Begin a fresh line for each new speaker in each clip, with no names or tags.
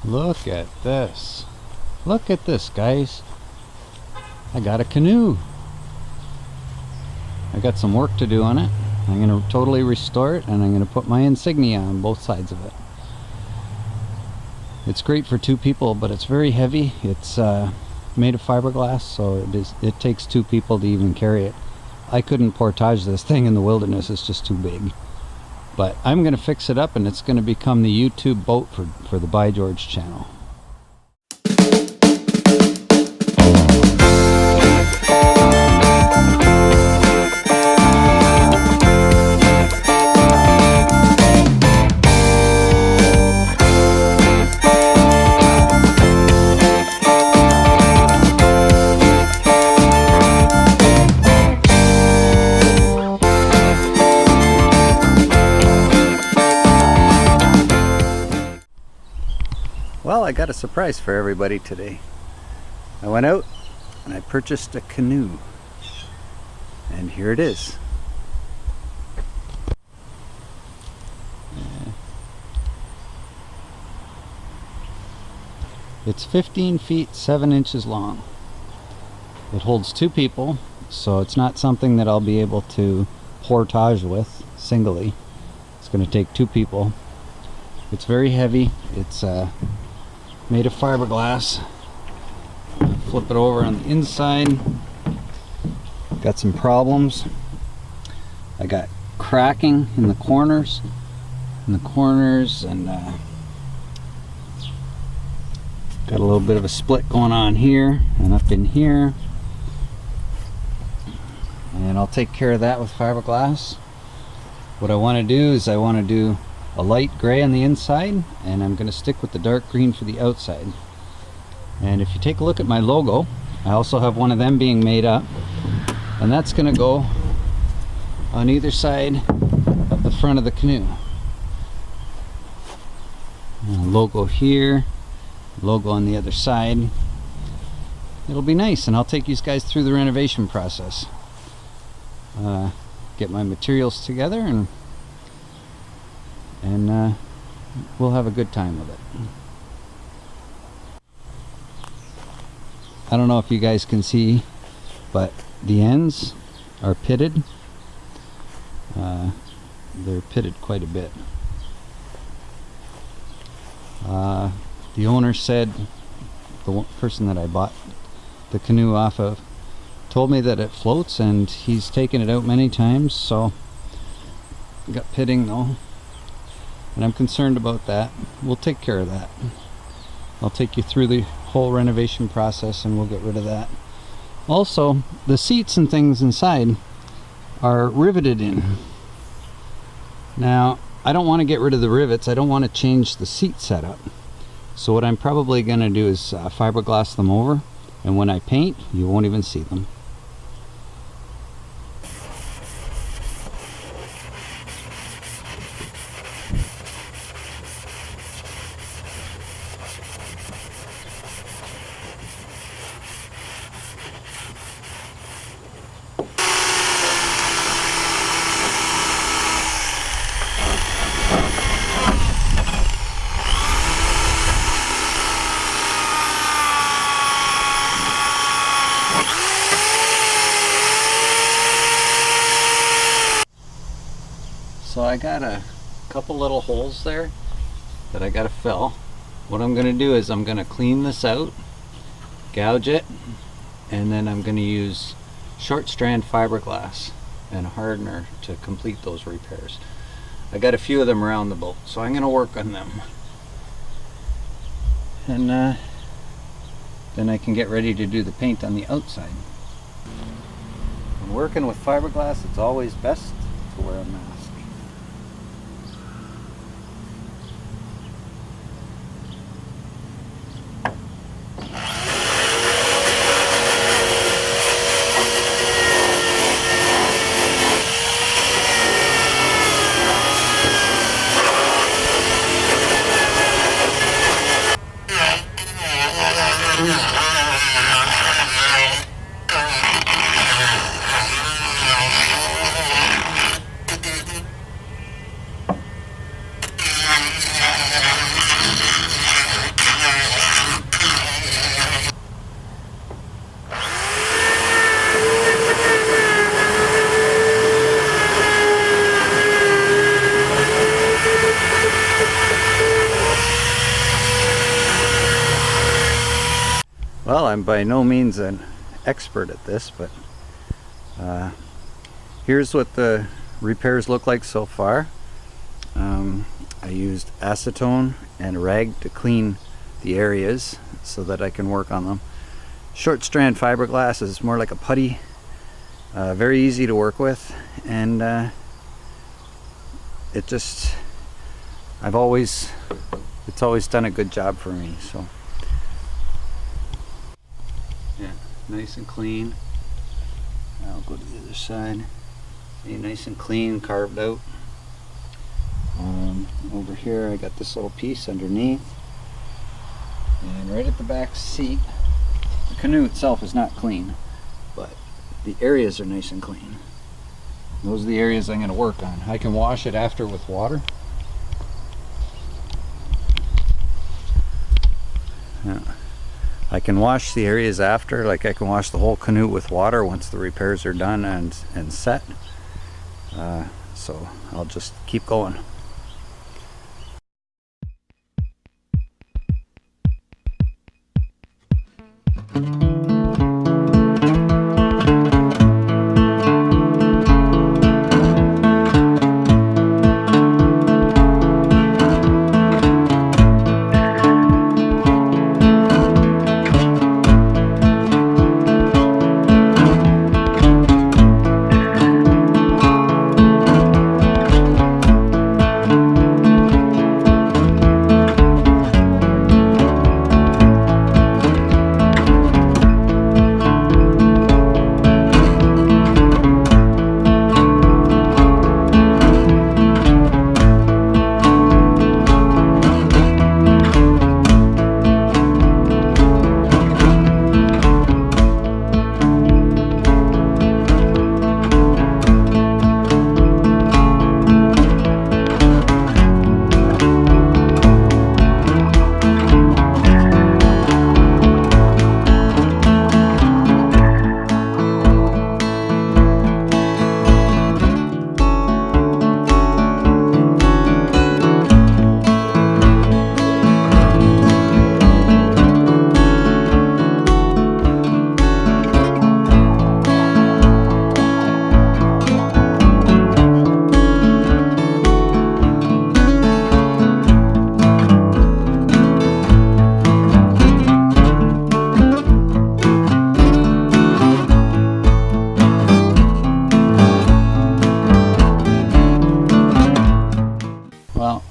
Look at this. Look at this, guys. I got a canoe. I got some work to do on it. I'm going to totally restore it, and I'm going to put my insignia on both sides of it. It's great for two people, but it's very heavy. It's made of fiberglass, so it takes two people to even carry it. I couldn't portage this thing in the wilderness. It's just too big. But I'm going to fix it up, and it's going to become the YouTube boat for the By George channel. Well, I got a surprise for everybody today. I went out and I purchased a canoe. And here it is. It's 15 feet 7 inches long. It holds two people, so it's not something that I'll be able to portage with singly. It's going to take two people. It's very heavy. It's made of fiberglass. Flip it over on the inside. Got some problems. I got cracking in the corners, and got a little bit of a split going on here and up in here. And I'll take care of that with fiberglass. What I want to do is I want to do a light gray on the inside, and I'm going to stick with the dark green for the outside. And if you take a look at my logo, I also have one of them being made up, and that's going to go on either side of the front of the canoe. Logo here, logo on the other side. It'll be nice, and I'll take you guys through the renovation process. Get my materials together, and we'll have a good time with it. I don't know if you guys can see, but the ends are pitted. They're pitted quite a bit. The owner said, the person that I bought the canoe off of, told me that it floats, and he's taken it out many times, so got pitting though. And I'm concerned about that. We'll take care of that. I'll take you through the whole renovation process, and we'll get rid of that. Also, the seats and things inside are riveted in. Now, I don't want to get rid of the rivets. I don't want to change the seat setup. So what I'm probably going to do is fiberglass them over, and when I paint, you won't even see them. So I got a couple little holes there that I got to fill. What I'm going to do is I'm going to clean this out, gouge it, and then I'm going to use short strand fiberglass and a hardener to complete those repairs. I got a few of them around the boat, so I'm going to work on them. And then I can get ready to do the paint on the outside. When working with fiberglass, it's always best to wear a mask. Well, I'm by no means an expert at this, but here's what the repairs look like so far. I used acetone and a rag to clean the areas so that I can work on them. Short strand fiberglass is more like a putty, very easy to work with, and it's always done a good job for me. So yeah, nice and clean. I'll go to the other side. See, nice and clean, carved out. Over here I got this little piece underneath, and right at the back seat, the canoe itself is not clean, but the areas are nice and clean. Those are the areas I'm going to work on. I can wash it after with water. Yeah. I can wash the areas after, like I can wash the whole canoe with water once the repairs are done and set. So I'll just keep going.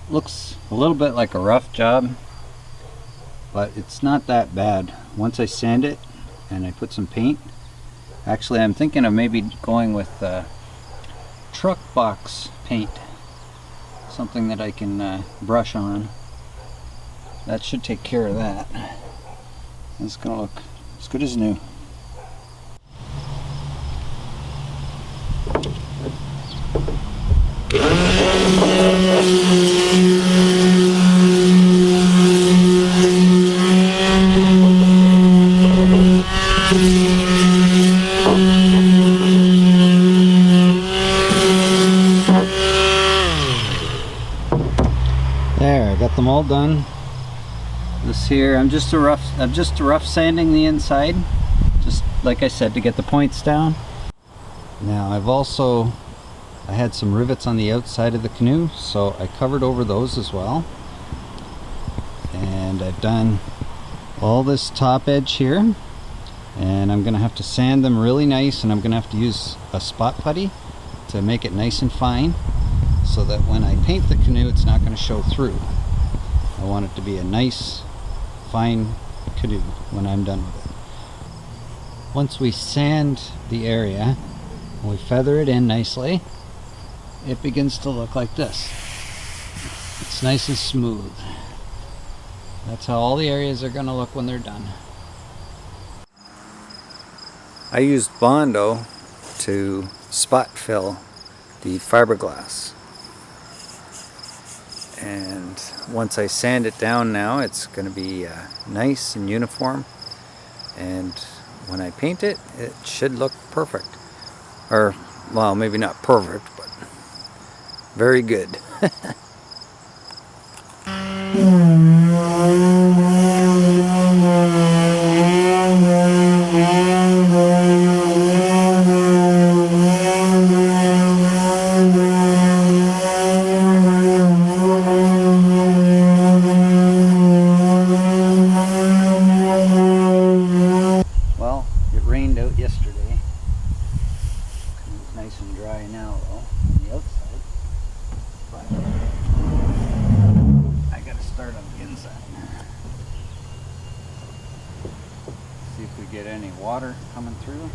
Looks a little bit like a rough job, but it's not that bad. Once I sand it and I put some paint, actually I'm thinking of maybe going with truck box paint, something that I can brush on. That should take care of that. It's gonna look as good as new. There, I got them all done. This here, I'm just rough sanding the inside, just like I said, to get the points down. Now I had some rivets on the outside of the canoe, so I covered over those as well. And I've done all this top edge here, and I'm gonna have to sand them really nice, and I'm gonna have to use a spot putty to make it nice and fine, so that when I paint the canoe it's not going to show through. I want it to be a nice fine canoe when I'm done with it. Once we sand the area and we feather it in nicely, it begins to look like this. It's nice and smooth. That's how all the areas are going to look when they're done. I used Bondo to spot fill the fiberglass, and once I sand it down now, it's going to be nice and uniform, and when I paint it, it should look perfect. Or, well, maybe not perfect, but very good. if we get any water coming through.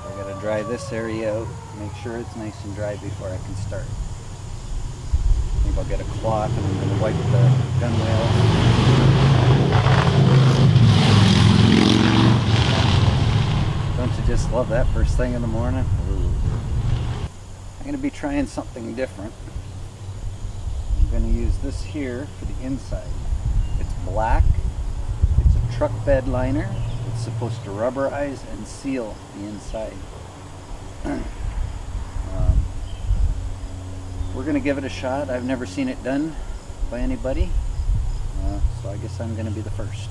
I gotta dry this area out, make sure it's nice and dry before I can start. I think I'll get a cloth and I'm gonna wipe the gunwale. Don't you just love that first thing in the morning? Ooh. I'm going to be trying something different. I'm going to use this here for the inside. It's black. It's a truck bed liner. It's supposed to rubberize and seal the inside. We're going to give it a shot. I've never seen it done by anybody. So I guess I'm going to be the first.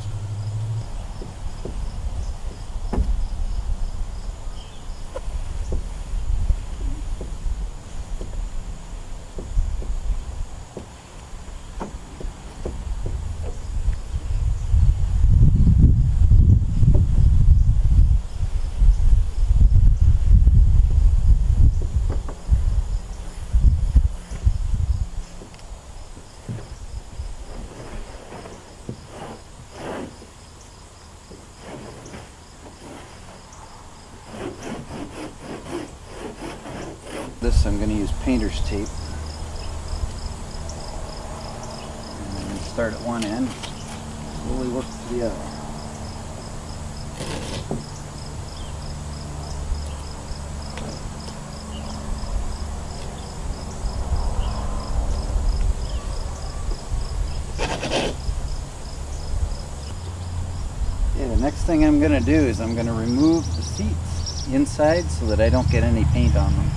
This I'm going to use painter's tape and start at one end, slowly work to the other. Okay, the next thing I'm going to do is I'm going to remove the seats inside so that I don't get any paint on them.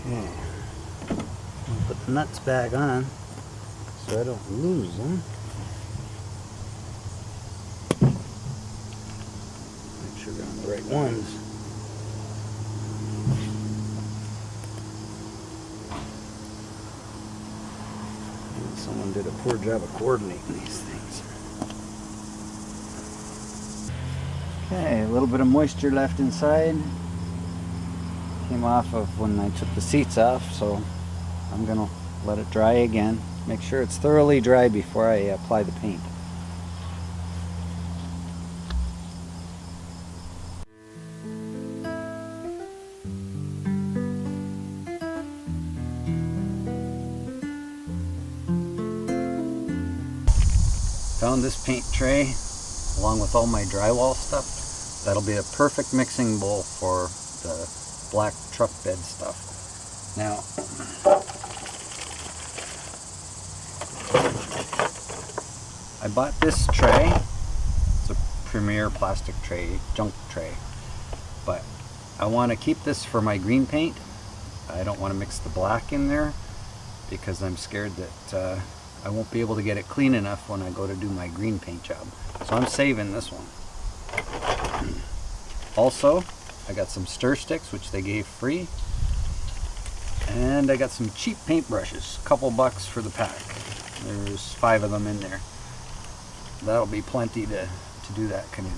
Okay, I'll put the nuts back on so I don't lose them. Make sure they're on the right ones. Someone did a poor job of coordinating these things. Okay, a little bit of moisture left inside. Came off of when I took the seats off, so I'm gonna let it dry again. Make sure it's thoroughly dry before I apply the paint. Found this paint tray along with all my drywall stuff. That'll be a perfect mixing bowl for the black truck bed stuff. Now, I bought this tray. It's a Premier plastic tray, junk tray. But I want to keep this for my green paint. I don't want to mix the black in there because I'm scared that I won't be able to get it clean enough when I go to do my green paint job. So I'm saving this one. Also, I got some stir sticks, which they gave free. And I got some cheap paint brushes, a couple bucks for the pack. There's 5 of them in there. That'll be plenty to do that canoe.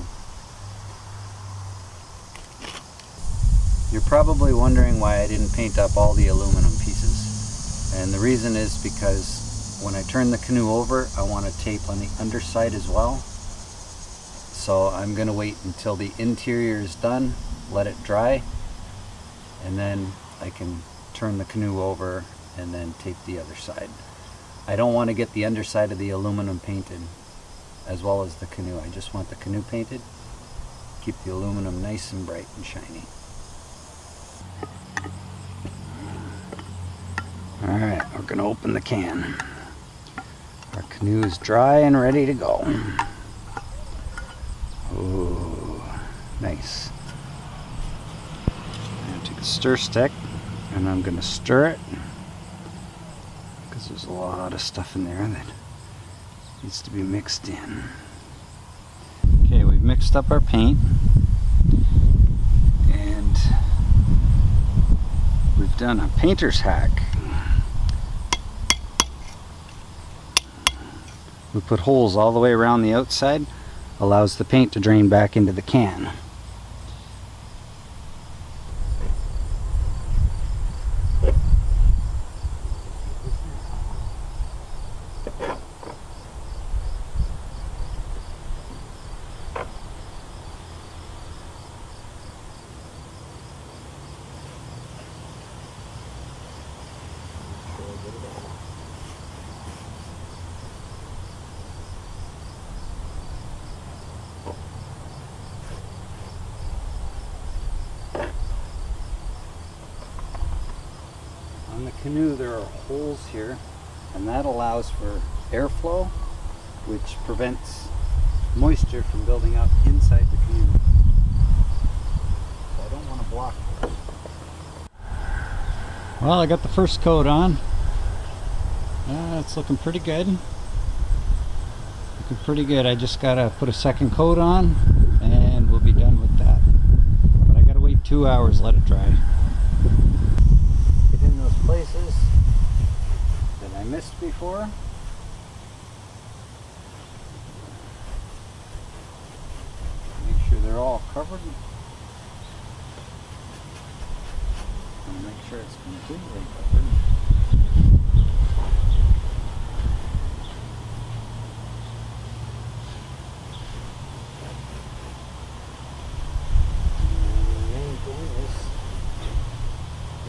You're probably wondering why I didn't paint up all the aluminum pieces. And the reason is because when I turn the canoe over, I want to tape on the underside as well. So I'm going to wait until the interior is done, let it dry, and then I can turn the canoe over and then tape the other side. I don't want to get the underside of the aluminum painted as well as the canoe. I just want the canoe painted, keep the aluminum nice and bright and shiny. Alright, we're going to open the can. Our canoe is dry and ready to go. Nice. I'm going to take a stir stick and I'm going to stir it because there's a lot of stuff in there that needs to be mixed in. Okay, we've mixed up our paint and we've done a painter's hack. We put holes all the way around the outside, allows the paint to drain back into the can. On the Canoe there are holes here, and that allows for airflow, which prevents moisture from building up inside the canoe. So I don't want to block it. Well, I got the first coat on. It's looking pretty good. Looking pretty good. I just gotta put a second coat on and we'll be done with that. But I gotta wait 2 hours, let it dry. Get in those places that I missed before. Make sure they're all covered. And make sure it's completely covered. And the main thing is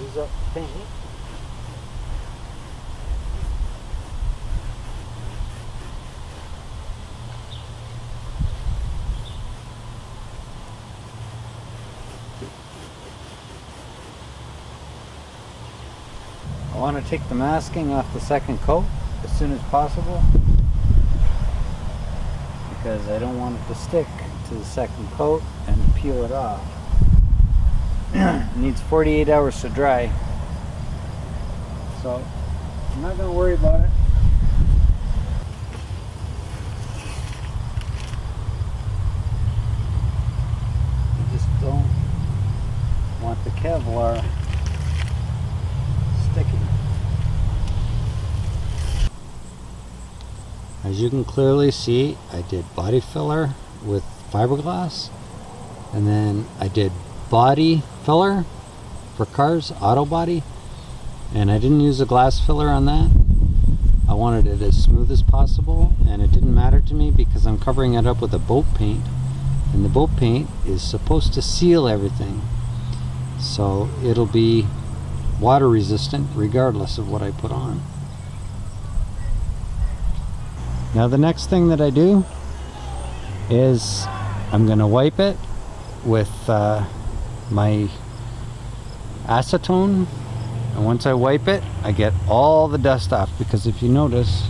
use up paint. I want to take the masking off the second coat as soon as possible because I don't want it to stick to the second coat and peel it off. It needs 48 hours to dry, so I'm not going to worry about it. I just don't want the Kevlar sticking. As you can clearly see, I did body filler with fiberglass, and then I did body filler for cars, auto body, and I didn't use a glass filler on that. I wanted it as smooth as possible, and it didn't matter to me because I'm covering it up with a boat paint, and the boat paint is supposed to seal everything, so it'll be water resistant regardless of what I put on. Now the next thing that I do is I'm going to wipe it with my acetone, and once I wipe it I get all the dust off, because if you notice,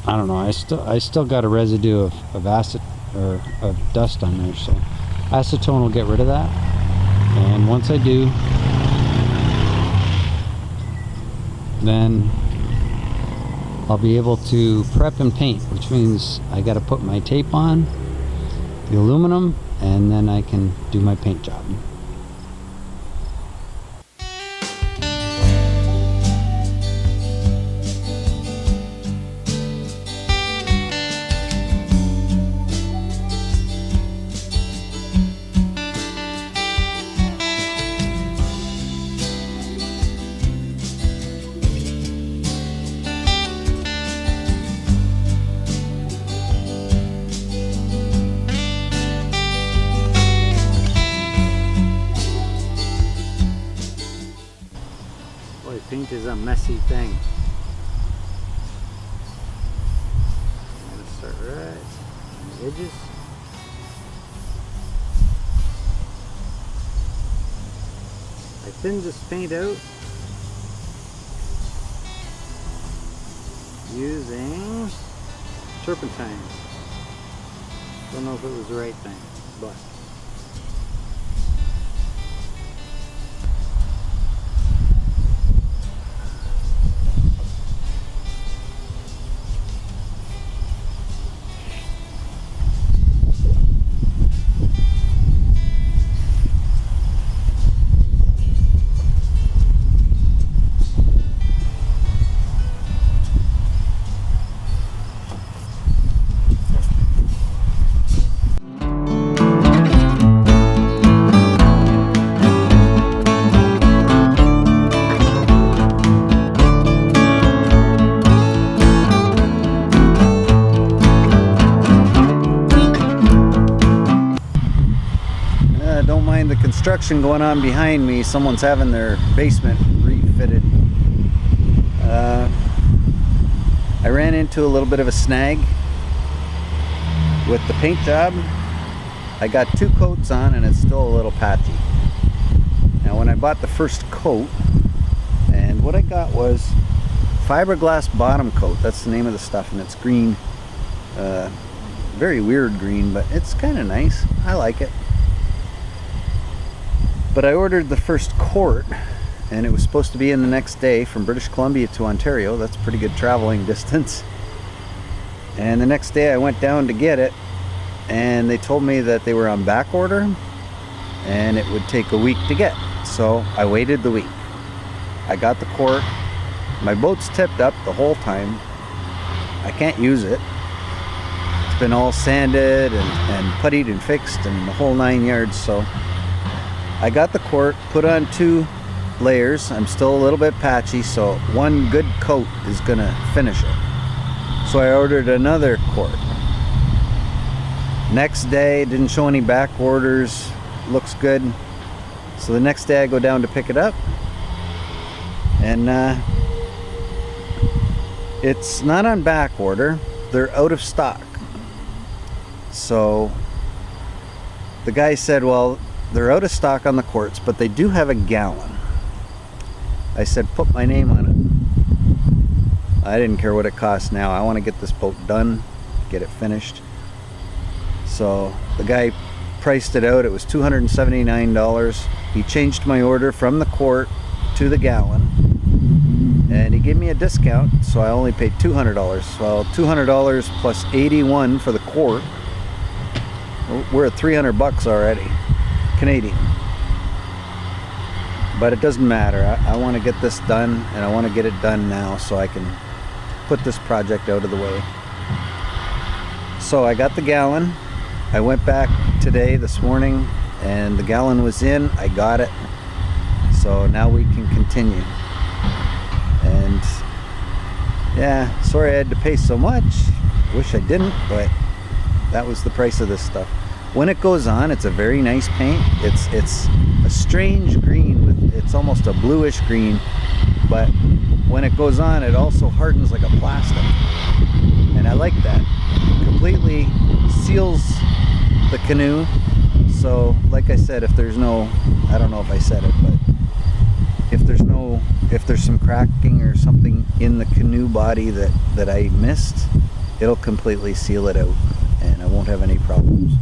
I don't know, I still got a residue of acid or of dust on there, so acetone will get rid of that. And once I do, then I'll be able to prep and paint, which means I got to put my tape on the aluminum and then I can do my paint job. Paint is a messy thing. I'm going to start right on the edges. I thin this paint out using turpentine. Don't know if it was the right thing, but don't mind the construction going on behind me. Someone's having their basement refitted. I ran into a little bit of a snag with the paint job. I got 2 coats on and it's still a little patchy. Now when I bought the first coat, and what I got was fiberglass bottom coat. That's the name of the stuff, and it's green. Very weird green, but it's kind of nice. I like it. But I ordered the first quart, and it was supposed to be in the next day from British Columbia to Ontario. That's pretty good traveling distance. And the next day I went down to get it, and they told me that they were on back order and it would take a week to get. So I waited the week. I got the quart. My boat's tipped up the whole time. I can't use it. It's been all sanded and puttied and fixed and the whole 9 yards. So I got the quart, put on 2 layers. I'm still a little bit patchy, so 1 good coat is gonna finish it. So I ordered another quart. Next day, didn't show any back orders, looks good. So the next day I go down to pick it up, and it's not on back order, they're out of stock. So the guy said, well, they're out of stock on the quarts, but they do have a gallon. I said, put my name on it. I didn't care what it costs now. I want to get this boat done, get it finished. So the guy priced it out. It was $279. He changed my order from the quart to the gallon, and he gave me a discount, so I only paid $200. Well, $200 plus 81 for the quart. We're at 300 bucks already, Canadian. But it doesn't matter. I want to get this done, and I want to get it done now so I can put this project out of the way. So I got the gallon. I went back today, this morning, and the gallon was in. I got it. So now we can continue. And yeah, sorry I had to pay so much. Wish I didn't, but that was the price of this stuff. When it goes on, it's a very nice paint. It's a strange green with, it's almost a bluish green, but when it goes on, it also hardens like a plastic, and I like that. Completely seals the Canoe. So like I said, if there's no, I don't know if I said it, but if there's some cracking or something in the Canoe body that I missed, it'll completely seal it out and I won't have any problems.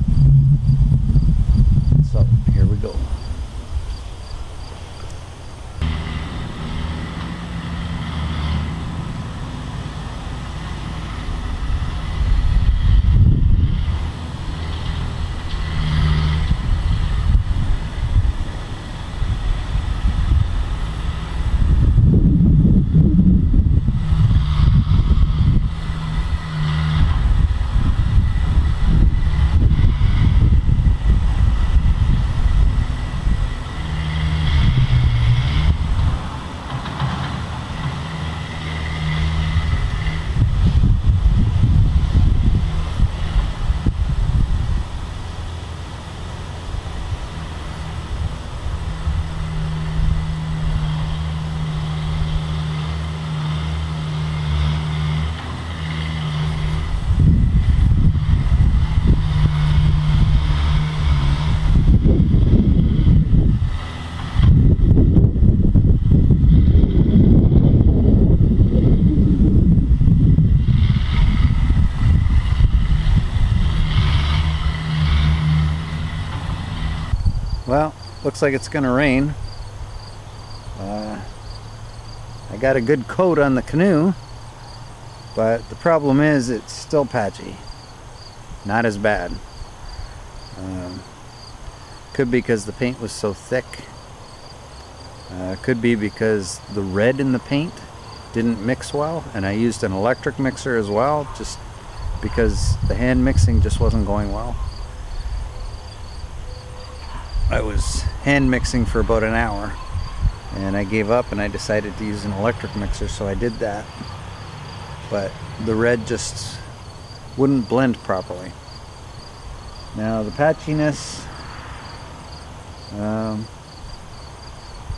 So here we go. Well, looks like it's gonna rain. I got a good coat on the Canoe, but the problem is it's still patchy. Not as bad. Could be because the paint was so thick. Could be because the red in the paint didn't mix well, and I used an electric mixer as well, just because the hand mixing just wasn't going well. I was hand mixing for about an hour, and I gave up and I decided to use an electric mixer, so I did that. But the red just wouldn't blend properly. Now the patchiness,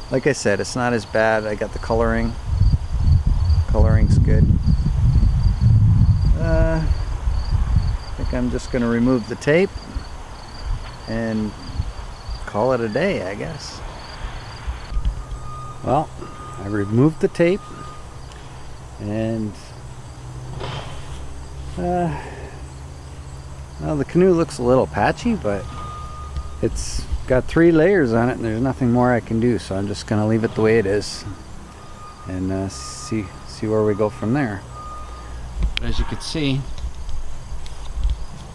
like I said, it's not as bad. I got the coloring. Coloring's good. I think I'm just going to remove the tape and call it a day, I guess. Well, I removed the tape, and well, the Canoe looks a little patchy, but it's got 3 layers on it and there's nothing more I can do, so I'm just gonna leave it the way it is and see where we go from there. But as you can see,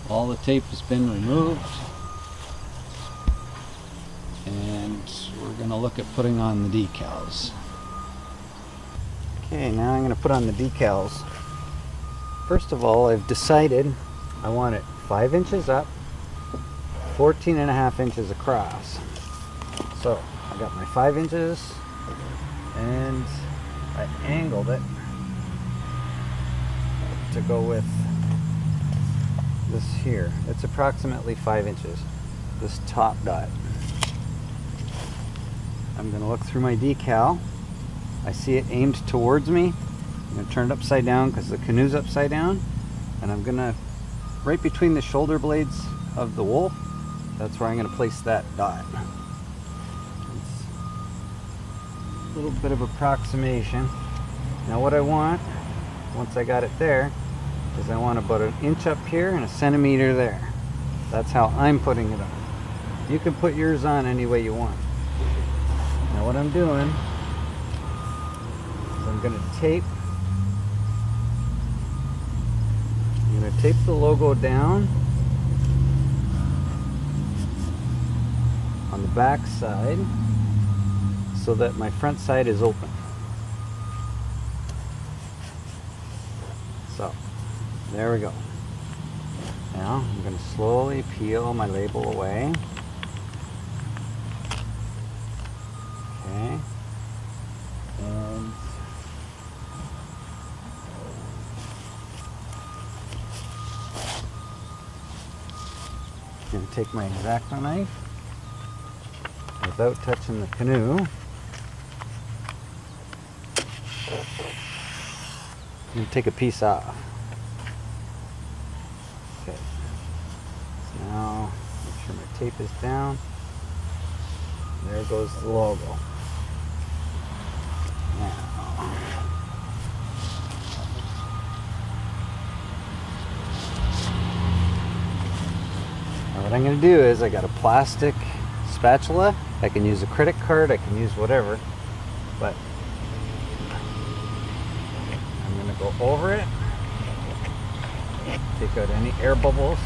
all the tape has been removed, and we're gonna look at putting on the decals. Okay, now I'm gonna put on the decals. First of all, I've decided I want it 5 inches up, 14.5 inches across. So I got my 5 inches and I angled it to go with this here. It's approximately 5 inches, this top dot. I'm going to look through my decal. I see it aimed towards me. I'm going to turn it upside down because the Canoe's upside down, and I'm going to, right between the shoulder blades of the wolf, that's where I'm going to place that dot. It's a little bit of approximation. Now what I want, once I got it there, is I want about 1 inch up here and 1 centimeter there. That's how I'm putting it on. You can put yours on any way you want. Now what I'm doing is I'm going to tape. I'm going to tape the logo down on the back side so that my front side is open. So there we go. Now I'm going to slowly peel my label away. Okay. And I'm going to take my X-Acto knife without touching the Canoe. I'm going to take a piece off. Okay. So now make sure my tape is down. There goes the logo. Now what I'm going to do is I got a plastic spatula. I can use a credit card, I can use whatever, but I'm going to go over it, take out any air bubbles.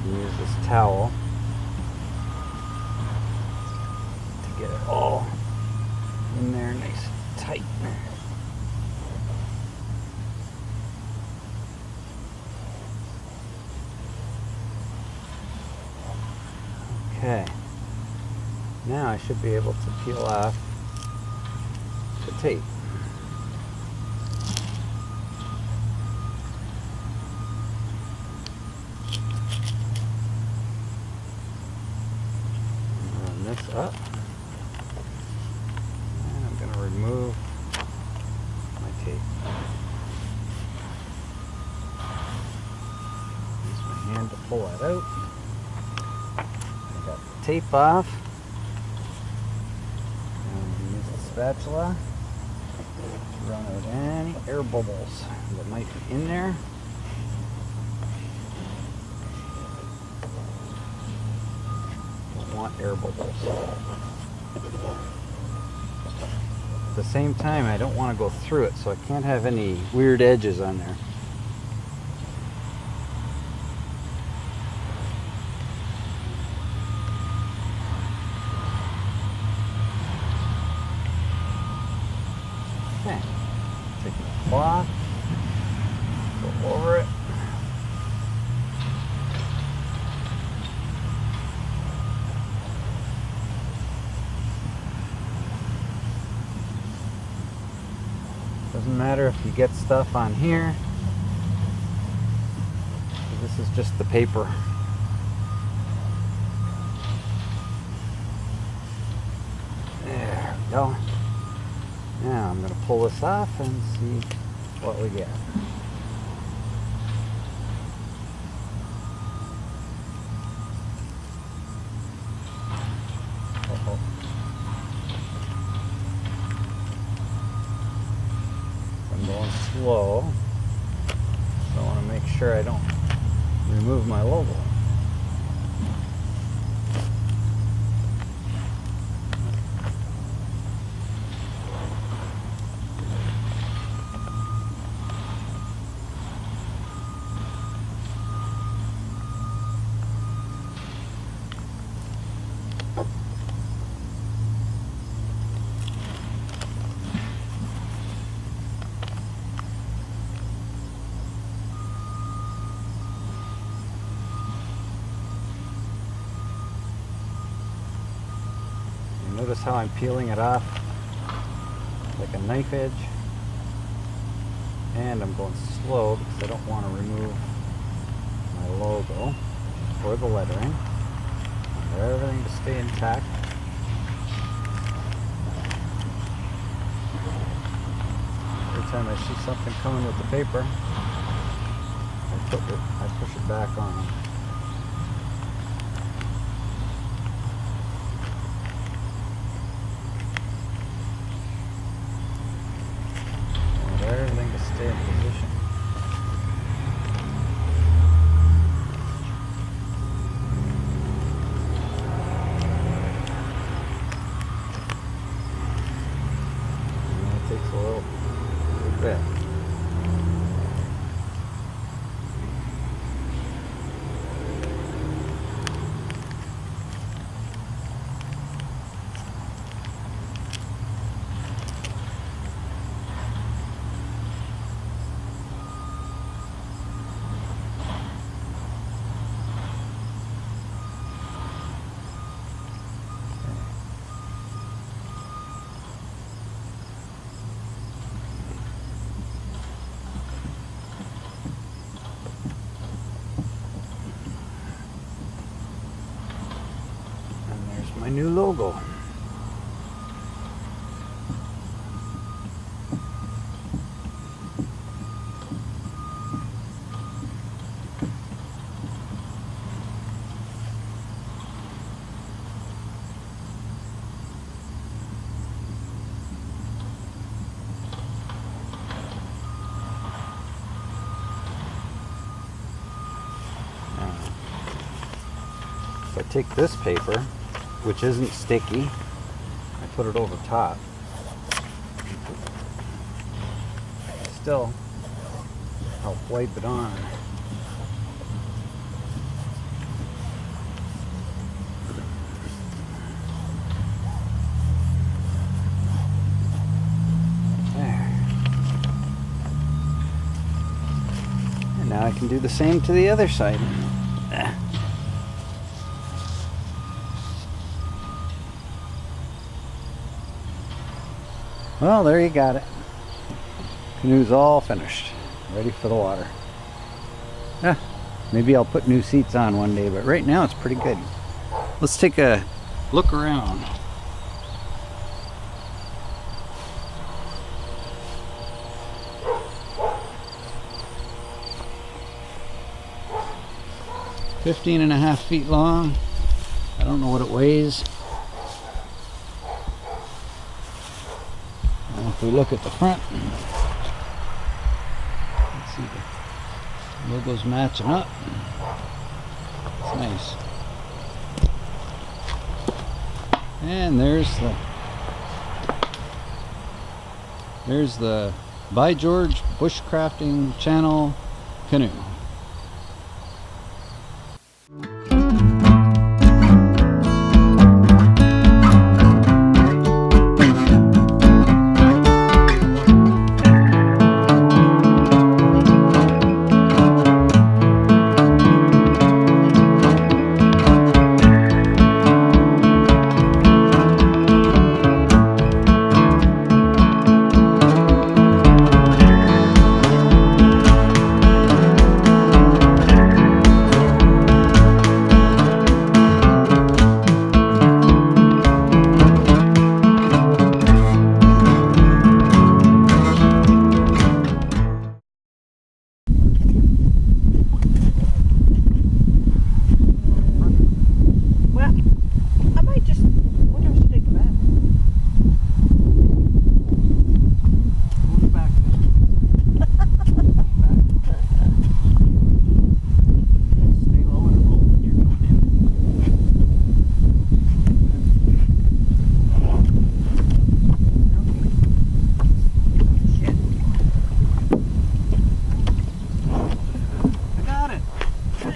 Use this towel to get it all in there nice and tight. Okay, now I should be able to peel off the tape. This up, and I'm going to remove my tape. Use my hand to pull that out. tape off. And use the spatula to run out any air bubbles that might be in there. Don't want air bubbles. At the same time, I don't want to go through it, so I can't have any weird edges on there. Okay, take the cloth, go over it. Doesn't matter if you get stuff on here. This is just the paper. There we go. Now I'm going to pull this off and see what we get. Uh-oh. I'm going slow, so I want to make sure I don't remove my logo. Notice how I'm peeling it off like a knife edge, and I'm going slow because I don't want to remove my logo or the lettering. I want everything to stay intact. Every time I see something coming with the paper, I push it back on. Everything to stay in position. And it takes a little bit. My new logo. If I take this paper, which isn't sticky, I put it over top. Still, I'll wipe it on. There. And now I can do the same to the other side. Well, there you got it. Canoe's all finished, ready for the water. Maybe I'll put new seats on one day, but right now it's pretty good. Let's take a look around. "15.5 feet long. Got don't know what it weighs. And if we look at the front, let's see, the logo's matching up. It's nice. And there's the By George Bushcrafting Channel canoe.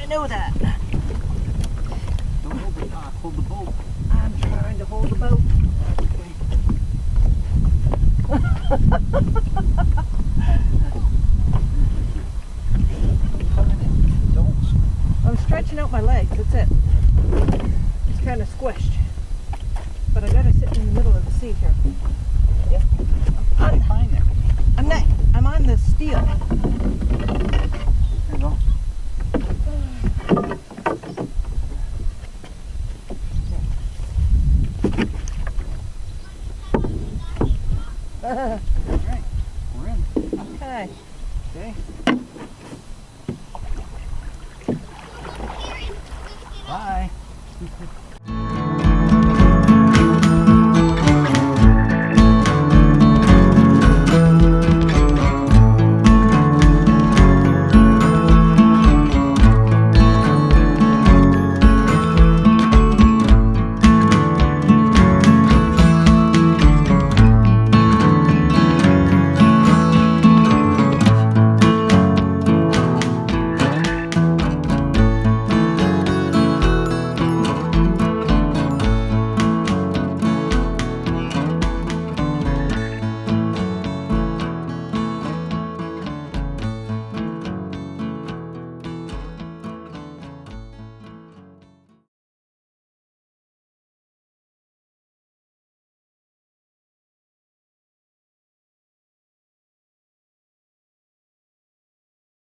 Know that.
Don't hold the dock, hold the boat.
I'm trying to hold the boat. I'm stretching out my legs, that's it. It's kind of squished. But I gotta sit in the middle of the seat here.
Yeah. I'm fine there.
I'm on the steel.
There you go. Alright, we're in.
Okay.
Okay. Bye.